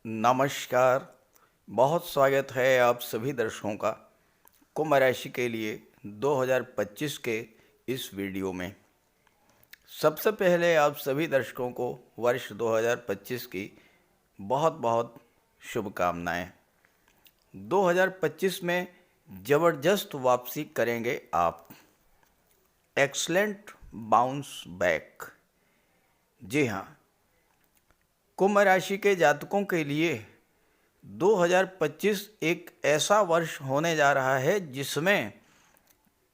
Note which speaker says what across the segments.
Speaker 1: नमस्कार। बहुत स्वागत है आप सभी दर्शकों का कुंभ राशि के लिए 2025 के इस वीडियो में। सबसे पहले आप सभी दर्शकों को वर्ष 2025 की बहुत बहुत शुभकामनाएं। 2025 में ज़बरदस्त वापसी करेंगे आप। Excellent bounce back. जी हाँ, कुंभ राशि के जातकों के लिए 2025 एक ऐसा वर्ष होने जा रहा है जिसमें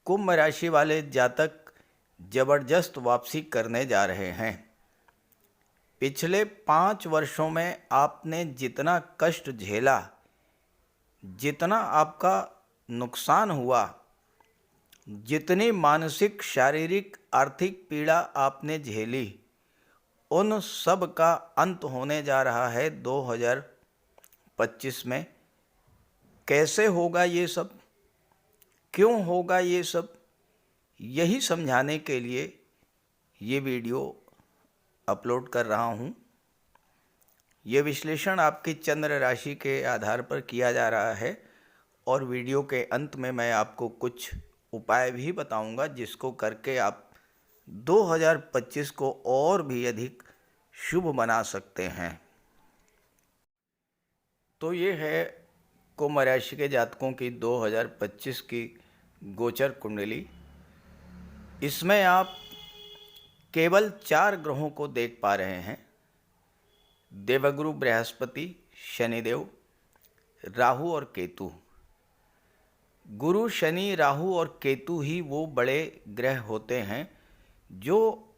Speaker 1: कुंभ राशि वाले जातक जबरदस्त वापसी करने जा रहे हैं। पिछले 5 वर्षों में आपने जितना कष्ट झेला, जितना आपका नुकसान हुआ, जितनी मानसिक, शारीरिक, आर्थिक पीड़ा आपने झेली, उन सब का अंत होने जा रहा है 2025 में। कैसे होगा ये सब, क्यों होगा ये सब, यही समझाने के लिए ये वीडियो अपलोड कर रहा हूँ। ये विश्लेषण आपकी चंद्र राशि के आधार पर किया जा रहा है और वीडियो के अंत में मैं आपको कुछ उपाय भी बताऊंगा जिसको करके आप 2025 को और भी अधिक शुभ बना सकते हैं। तो ये है कुंभ राशि के जातकों की 2025 की गोचर कुंडली। इसमें आप केवल 4 ग्रहों को देख पा रहे हैं। देवगुरु बृहस्पति, शनिदेव, राहु और केतु। गुरु, शनि, राहु और केतु ही वो बड़े ग्रह होते हैं जो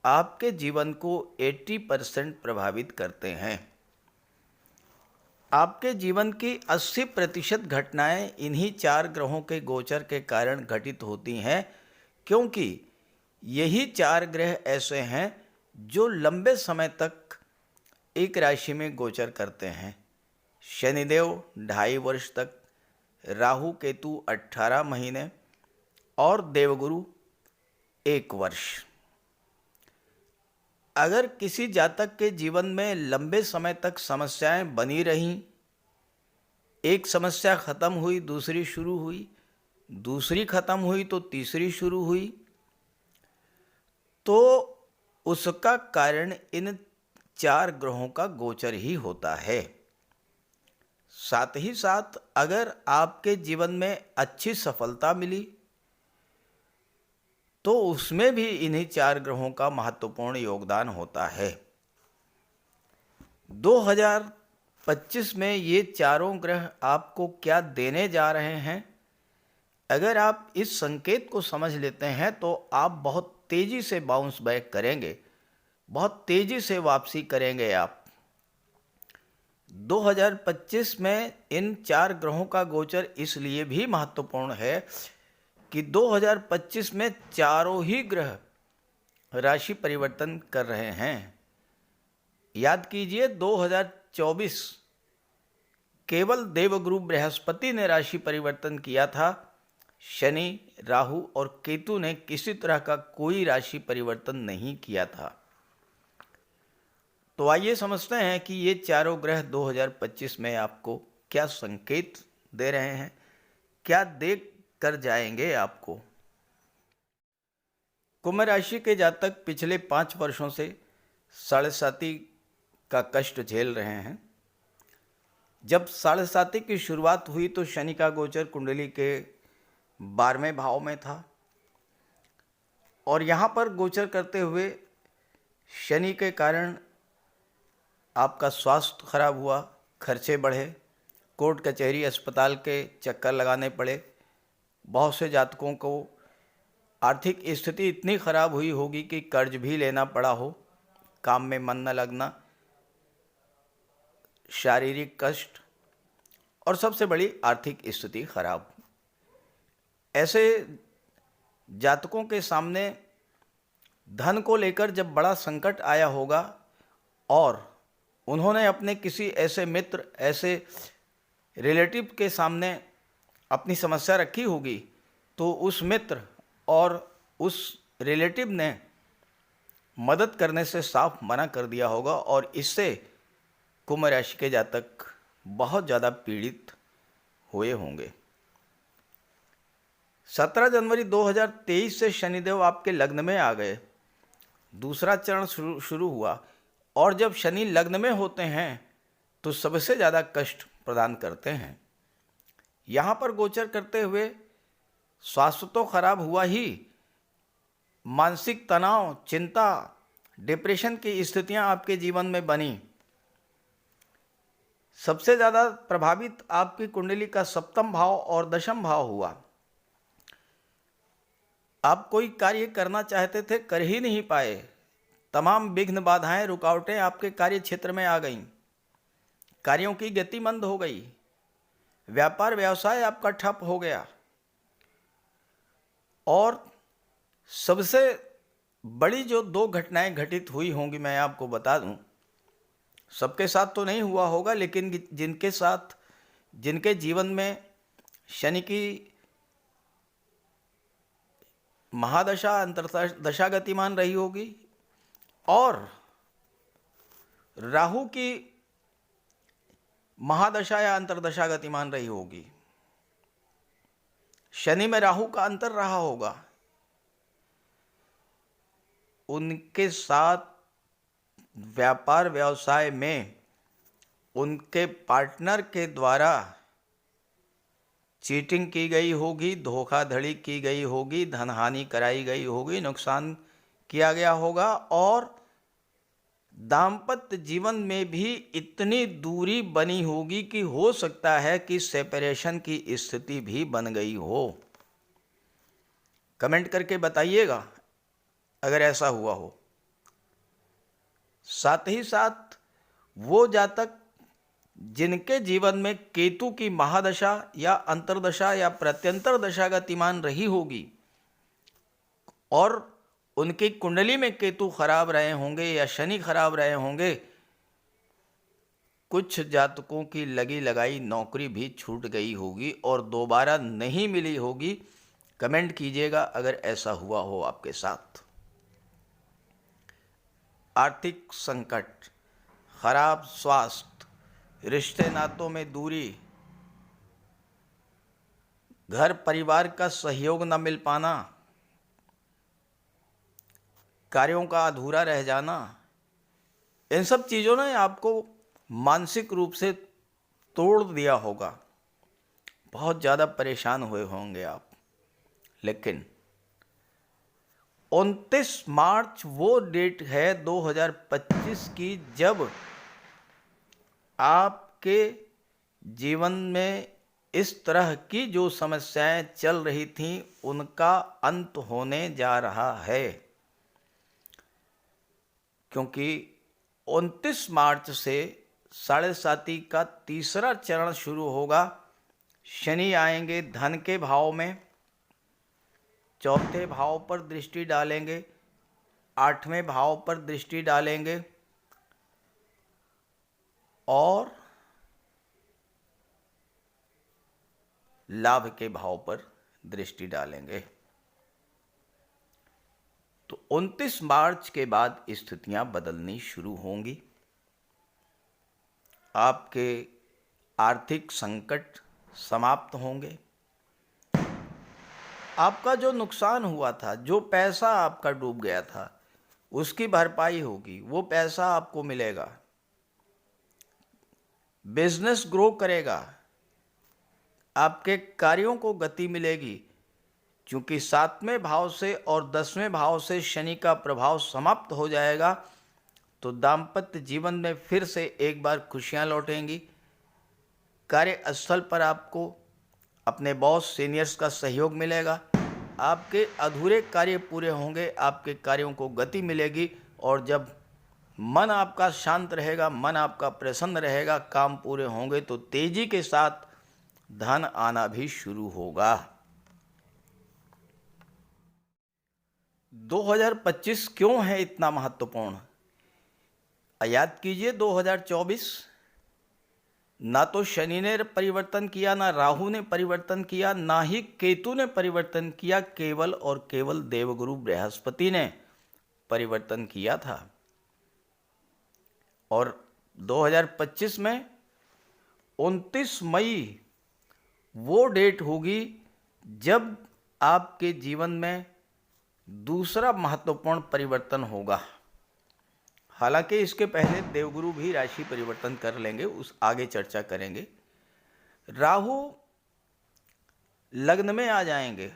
Speaker 1: आपके जीवन को 80% प्रभावित करते हैं। आपके जीवन की 80% घटनाएं इन्हीं 4 ग्रहों के गोचर के कारण घटित होती हैं, क्योंकि यही 4 ग्रह ऐसे हैं जो लंबे समय तक एक राशि में गोचर करते हैं। शनिदेव 2.5 वर्ष तक, राहु केतु 18 महीने और देवगुरु 1 वर्ष। अगर किसी जातक के जीवन में लंबे समय तक समस्याएं बनी रहीं, एक समस्या खत्म हुई दूसरी शुरू हुई, दूसरी खत्म हुई तो तीसरी शुरू हुई, तो उसका कारण इन 4 ग्रहों का गोचर ही होता है। साथ ही साथ अगर आपके जीवन में अच्छी सफलता मिली तो उसमें भी इन्हीं 4 ग्रहों का महत्वपूर्ण योगदान होता है। 2025 में ये चारों ग्रह आपको क्या देने जा रहे हैं, अगर आप इस संकेत को समझ लेते हैं तो आप बहुत तेजी से बाउंस बैक करेंगे, बहुत तेजी से वापसी करेंगे आप। 2025 में इन 4 ग्रहों का गोचर इसलिए भी महत्वपूर्ण है कि 2025 में चारों ही ग्रह राशि परिवर्तन कर रहे हैं। याद कीजिए, 2024 केवल देवगुरु बृहस्पति ने राशि परिवर्तन किया था। शनि, राहु और केतु ने किसी तरह का कोई राशि परिवर्तन नहीं किया था। तो आइए समझते हैं कि ये चारों ग्रह 2025 में आपको क्या संकेत दे रहे हैं, क्या देख कर जाएंगे आपको। कुंभ राशि के जातक पिछले 5 वर्षों से साढ़ेसाती का कष्ट झेल रहे हैं। जब साढ़ेसाती की शुरुआत हुई तो शनि का गोचर कुंडली के 12वें भाव में था और यहाँ पर गोचर करते हुए शनि के कारण आपका स्वास्थ्य खराब हुआ, खर्चे बढ़े, कोर्ट कचहरी अस्पताल के चक्कर लगाने पड़े। बहुत से जातकों को आर्थिक स्थिति इतनी खराब हुई होगी कि कर्ज भी लेना पड़ा हो, काम में मन न लगना, शारीरिक कष्ट और सबसे बड़ी आर्थिक स्थिति खराब। ऐसे जातकों के सामने धन को लेकर जब बड़ा संकट आया होगा और उन्होंने अपने किसी ऐसे मित्र, ऐसे रिलेटिव के सामने अपनी समस्या रखी होगी, तो उस मित्र और उस रिलेटिव ने मदद करने से साफ मना कर दिया होगा और इससे कुंभ राशि के जातक बहुत ज़्यादा पीड़ित हुए होंगे। 17 जनवरी 2023 से शनिदेव आपके लग्न में आ गए, दूसरा चरण शुरू हुआ। और जब शनि लग्न में होते हैं तो सबसे ज़्यादा कष्ट प्रदान करते हैं। यहाँ पर गोचर करते हुए स्वास्थ्य तो खराब हुआ ही, मानसिक तनाव, चिंता, डिप्रेशन की स्थितियां आपके जीवन में बनी। सबसे ज़्यादा प्रभावित आपकी कुंडली का सप्तम भाव और दशम भाव हुआ। आप कोई कार्य करना चाहते थे, कर ही नहीं पाए। तमाम विघ्न, बाधाएं, रुकावटें आपके कार्य क्षेत्र में आ गईं। कार्यों की गति मंद हो गई। व्यापार व्यवसाय आपका ठप हो गया। और सबसे बड़ी जो 2 घटनाएं घटित हुई होंगी, मैं आपको बता दूं, सबके साथ तो नहीं हुआ होगा, लेकिन जिनके जीवन में शनि की महादशा, अंतर्दशा गतिमान रही होगी और राहु की महादशा या अंतर्दशा गतिमान रही होगी, शनि में राहु का अंतर रहा होगा, उनके साथ व्यापार व्यवसाय में उनके पार्टनर के द्वारा चीटिंग की गई होगी, धोखाधड़ी की गई होगी, धनहानि कराई गई होगी, नुकसान किया गया होगा। और दाम्पत्य जीवन में भी इतनी दूरी बनी होगी कि हो सकता है कि सेपरेशन की स्थिति भी बन गई हो। कमेंट करके बताइएगा अगर ऐसा हुआ हो। साथ ही साथ वो जातक जिनके जीवन में केतु की महादशा या अंतर्दशा या प्रत्यंतर दशा गतिमान रही होगी और उनकी कुंडली में केतु खराब रहे होंगे या शनि खराब रहे होंगे, कुछ जातकों की लगी लगाई नौकरी भी छूट गई होगी और दोबारा नहीं मिली होगी। कमेंट कीजिएगा अगर ऐसा हुआ हो आपके साथ। आर्थिक संकट, खराब स्वास्थ्य, रिश्ते नातों में दूरी, घर परिवार का सहयोग न मिल पाना, कार्यों का अधूरा रह जाना, इन सब चीज़ों ने आपको मानसिक रूप से तोड़ दिया होगा। बहुत ज़्यादा परेशान हुए होंगे आप। लेकिन 29 मार्च वो डेट है 2025 की जब आपके जीवन में इस तरह की जो समस्याएं चल रही थीं उनका अंत होने जा रहा है। क्योंकि 29 मार्च से 7.5 का तीसरा चरण शुरू होगा। शनि आएंगे धन के भाव में, चौथे भाव पर दृष्टि डालेंगे, 8वें भाव पर दृष्टि डालेंगे और लाभ के भाव पर दृष्टि डालेंगे। तो 29 मार्च के बाद स्थितियां बदलनी शुरू होंगी। आपके आर्थिक संकट समाप्त होंगे। आपका जो नुकसान हुआ था, जो पैसा आपका डूब गया था, उसकी भरपाई होगी, वो पैसा आपको मिलेगा। बिजनेस ग्रो करेगा, आपके कार्यों को गति मिलेगी। क्योंकि 7वें भाव से और 10वें भाव से शनि का प्रभाव समाप्त हो जाएगा, तो दाम्पत्य जीवन में फिर से एक बार खुशियां लौटेंगी। कार्यस्थल पर आपको अपने बॉस, सीनियर्स का सहयोग मिलेगा। आपके अधूरे कार्य पूरे होंगे, आपके कार्यों को गति मिलेगी। और जब मन आपका शांत रहेगा, मन आपका प्रसन्न रहेगा, काम पूरे होंगे, तो तेजी के साथ धन आना भी शुरू होगा। 2025 क्यों है इतना महत्वपूर्ण? याद कीजिए 2024 ना तो शनि ने परिवर्तन किया, ना राहु ने परिवर्तन किया, ना ही केतु ने परिवर्तन किया, केवल और केवल देवगुरु बृहस्पति ने परिवर्तन किया था। और 2025 में 29 मई वो डेट होगी जब आपके जीवन में दूसरा महत्वपूर्ण परिवर्तन होगा। हालांकि इसके पहले देवगुरु भी राशि परिवर्तन कर लेंगे, उस आगे चर्चा करेंगे। राहु लग्न में आ जाएंगे,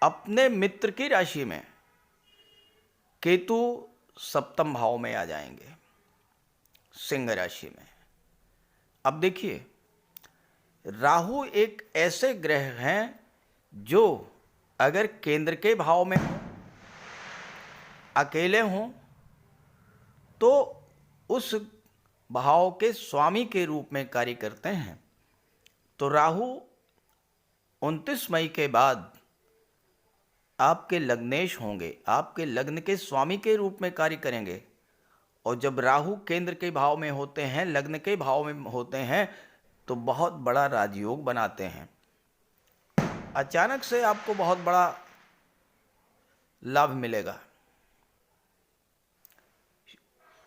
Speaker 1: अपने मित्र की राशि में। केतु सप्तम भाव में आ जाएंगे, सिंह राशि में। अब देखिए, राहु एक ऐसे ग्रह हैं जो अगर केंद्र के भाव में हो, अकेले हों, तो उस भाव के स्वामी के रूप में कार्य करते हैं। तो राहु 29 मई के बाद आपके लग्नेश होंगे, आपके लग्न के स्वामी के रूप में कार्य करेंगे। और जब राहु केंद्र के भाव में होते हैं, लग्न के भाव में होते हैं, तो बहुत बड़ा राजयोग बनाते हैं। अचानक से आपको बहुत बड़ा लाभ मिलेगा।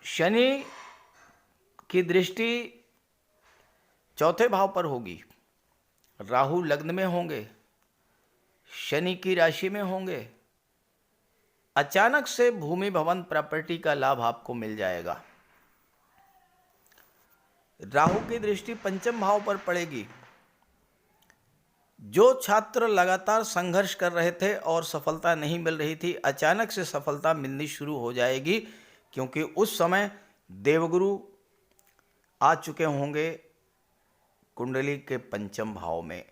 Speaker 1: शनि की दृष्टि चौथे भाव पर होगी, राहु लग्न में होंगे, शनि की राशि में होंगे। अचानक से भूमि भवन प्रॉपर्टी का लाभ आपको मिल जाएगा। राहु की दृष्टि पंचम भाव पर पड़ेगी। जो छात्र लगातार संघर्ष कर रहे थे और सफलता नहीं मिल रही थी, अचानक से सफलता मिलनी शुरू हो जाएगी, क्योंकि उस समय देवगुरु आ चुके होंगे कुंडली के पंचम भाव में।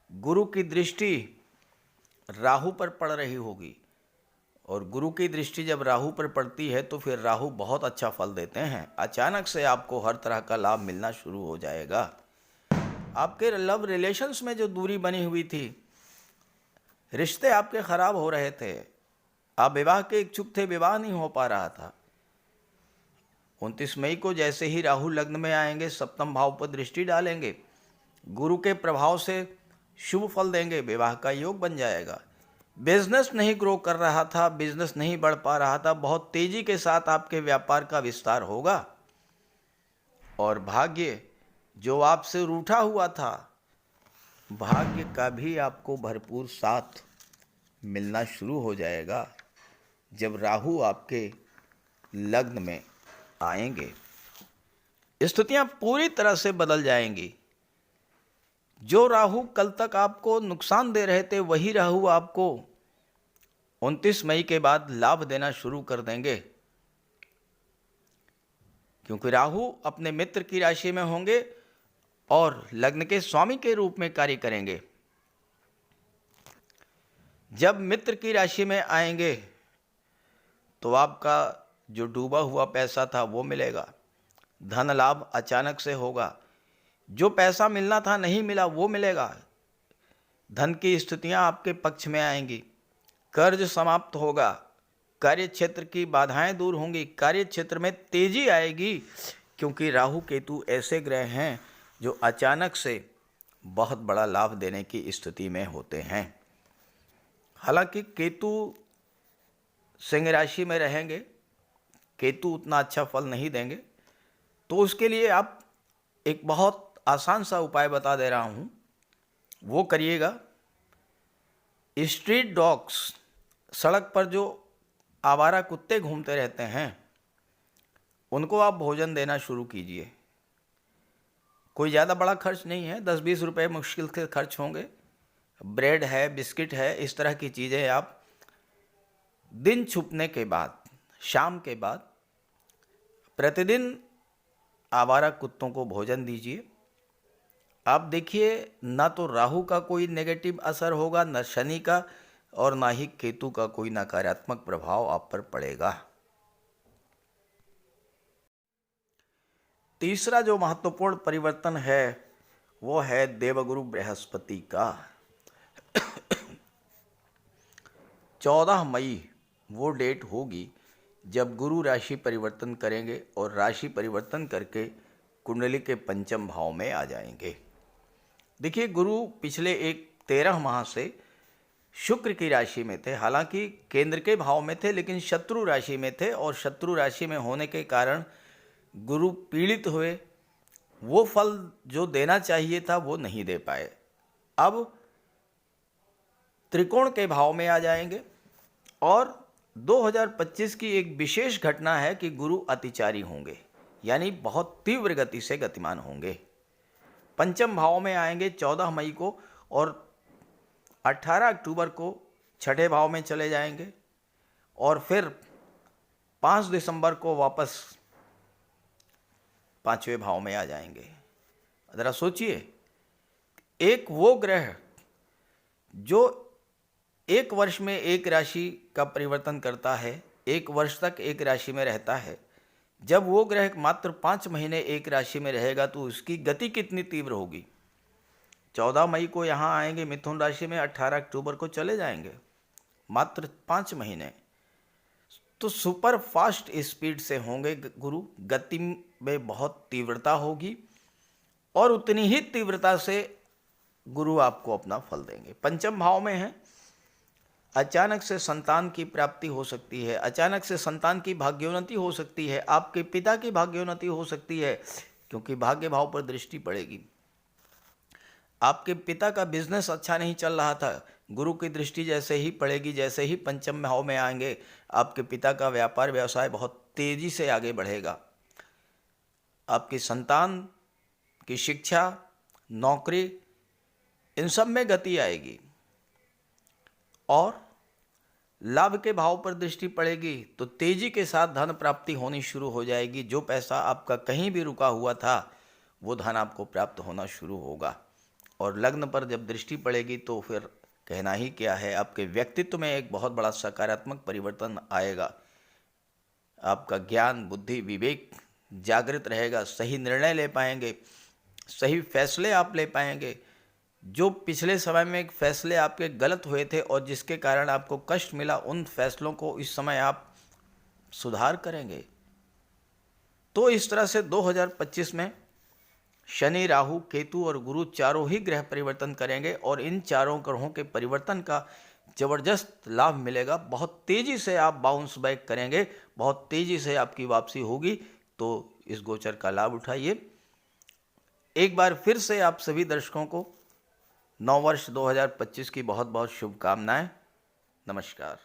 Speaker 1: गुरु की दृष्टि राहु पर पड़ रही होगी, और गुरु की दृष्टि जब राहु पर पड़ती है तो फिर राहु बहुत अच्छा फल देते हैं। अचानक से आपको हर तरह का लाभ मिलना शुरू हो जाएगा। आपके लव रिलेशंस में जो दूरी बनी हुई थी, रिश्ते आपके खराब हो रहे थे, आप विवाह के इच्छुक थे, विवाह नहीं हो पा रहा था, 29 मई को जैसे ही राहु लग्न में आएंगे, सप्तम भाव पर दृष्टि डालेंगे, गुरु के प्रभाव से शुभ फल देंगे, विवाह का योग बन जाएगा। बिजनेस नहीं ग्रो कर रहा था, बिजनेस नहीं बढ़ पा रहा था, बहुत तेजी के साथ आपके व्यापार का विस्तार होगा। और भाग्य जो आपसे रूठा हुआ था, भाग्य का भी आपको भरपूर साथ मिलना शुरू हो जाएगा जब राहु आपके लग्न में आएंगे। स्थितियां पूरी तरह से बदल जाएंगी। जो राहु कल तक आपको नुकसान दे रहे थे, वही राहु आपको 29 मई के बाद लाभ देना शुरू कर देंगे, क्योंकि राहु अपने मित्र की राशि में होंगे और लग्न के स्वामी के रूप में कार्य करेंगे। जब मित्र की राशि में आएंगे तो आपका जो डूबा हुआ पैसा था वो मिलेगा, धन लाभ अचानक से होगा, जो पैसा मिलना था नहीं मिला वो मिलेगा, धन की स्थितियां आपके पक्ष में आएंगी, कर्ज समाप्त होगा, कार्य क्षेत्र की बाधाएं दूर होंगी, कार्य क्षेत्र में तेजी आएगी, क्योंकि राहु केतु ऐसे ग्रह हैं जो अचानक से बहुत बड़ा लाभ देने की स्थिति में होते हैं। हालांकि केतु सिंह राशि में रहेंगे, केतु उतना अच्छा फल नहीं देंगे, तो उसके लिए आप एक बहुत आसान सा उपाय बता दे रहा हूँ, वो करिएगा। स्ट्रीट डॉग्स, सड़क पर जो आवारा कुत्ते घूमते रहते हैं, उनको आप भोजन देना शुरू कीजिए। कोई ज़्यादा बड़ा खर्च नहीं है, 10-20 रुपये मुश्किल से खर्च होंगे। ब्रेड है, बिस्किट है, इस तरह की चीज़ें आप दिन छुपने के बाद, शाम के बाद प्रतिदिन आवारा कुत्तों को भोजन दीजिए। आप देखिए, ना तो राहु का कोई नेगेटिव असर होगा, न शनि का, और ना ही केतु का कोई नकारात्मक प्रभाव आप पर पड़ेगा। तीसरा जो महत्वपूर्ण परिवर्तन है वो है देवगुरु बृहस्पति का। 14 मई वो डेट होगी जब गुरु राशि परिवर्तन करेंगे और राशि परिवर्तन करके कुंडली के पंचम भाव में आ जाएंगे। देखिए, गुरु पिछले 13 माह से शुक्र की राशि में थे, हालांकि केंद्र के भाव में थे, लेकिन शत्रु राशि में थे, और शत्रु राशि में होने के कारण गुरु पीड़ित हुए, वो फल जो देना चाहिए था वो नहीं दे पाए। अब त्रिकोण के भाव में आ जाएंगे और 2025 की एक विशेष घटना है कि गुरु अतिचारी होंगे, यानी बहुत तीव्र गति से गतिमान होंगे। पंचम भाव में आएंगे 14 मई को और 18 अक्टूबर को छठे भाव में चले जाएंगे और फिर 5 दिसंबर को वापस पांचवें भाव में आ जाएंगे। ज़रा सोचिए, एक वो ग्रह जो एक वर्ष में एक राशि का परिवर्तन करता है, एक वर्ष तक एक राशि में रहता है, जब वो ग्रह मात्र 5 महीने एक राशि में रहेगा तो उसकी गति कितनी तीव्र होगी। 14 मई को यहाँ आएंगे मिथुन राशि में, 18 अक्टूबर को चले जाएंगे, मात्र 5 महीने। तो सुपर फास्ट स्पीड से होंगे गुरु, गति में बहुत तीव्रता होगी और उतनी ही तीव्रता से गुरु आपको अपना फल देंगे। पंचम भाव में है, अचानक से संतान की प्राप्ति हो सकती है, अचानक से संतान की भाग्योन्नति हो सकती है, आपके पिता की भाग्योन्नति हो सकती है क्योंकि भाग्य भाव पर दृष्टि पड़ेगी। आपके पिता का बिजनेस अच्छा नहीं चल रहा था, गुरु की दृष्टि जैसे ही पड़ेगी, जैसे ही पंचम भाव में आएंगे, आपके पिता का व्यापार व्यवसाय बहुत तेजी से आगे बढ़ेगा। आपकी संतान की शिक्षा, नौकरी, इन सब में गति आएगी और लाभ के भाव पर दृष्टि पड़ेगी तो तेजी के साथ धन प्राप्ति होनी शुरू हो जाएगी। जो पैसा आपका कहीं भी रुका हुआ था वो धन आपको प्राप्त होना शुरू होगा। और लग्न पर जब दृष्टि पड़ेगी तो फिर कहना ही क्या है, आपके व्यक्तित्व में एक बहुत बड़ा सकारात्मक परिवर्तन आएगा। आपका ज्ञान, बुद्धि, विवेक जागृत रहेगा, सही निर्णय ले पाएंगे, सही फैसले आप ले पाएंगे। जो पिछले समय में फैसले आपके गलत हुए थे और जिसके कारण आपको कष्ट मिला, उन फैसलों को इस समय आप सुधार करेंगे। तो इस तरह से 2025 में शनि, राहु, केतु और गुरु चारों ही ग्रह परिवर्तन करेंगे और इन चारों ग्रहों के परिवर्तन का जबरदस्त लाभ मिलेगा। बहुत तेज़ी से आप बाउंस बैक करेंगे, बहुत तेज़ी से आपकी वापसी होगी। तो इस गोचर का लाभ उठाइए। एक बार फिर से आप सभी दर्शकों को नव वर्ष 2025 की बहुत बहुत शुभकामनाएं। नमस्कार।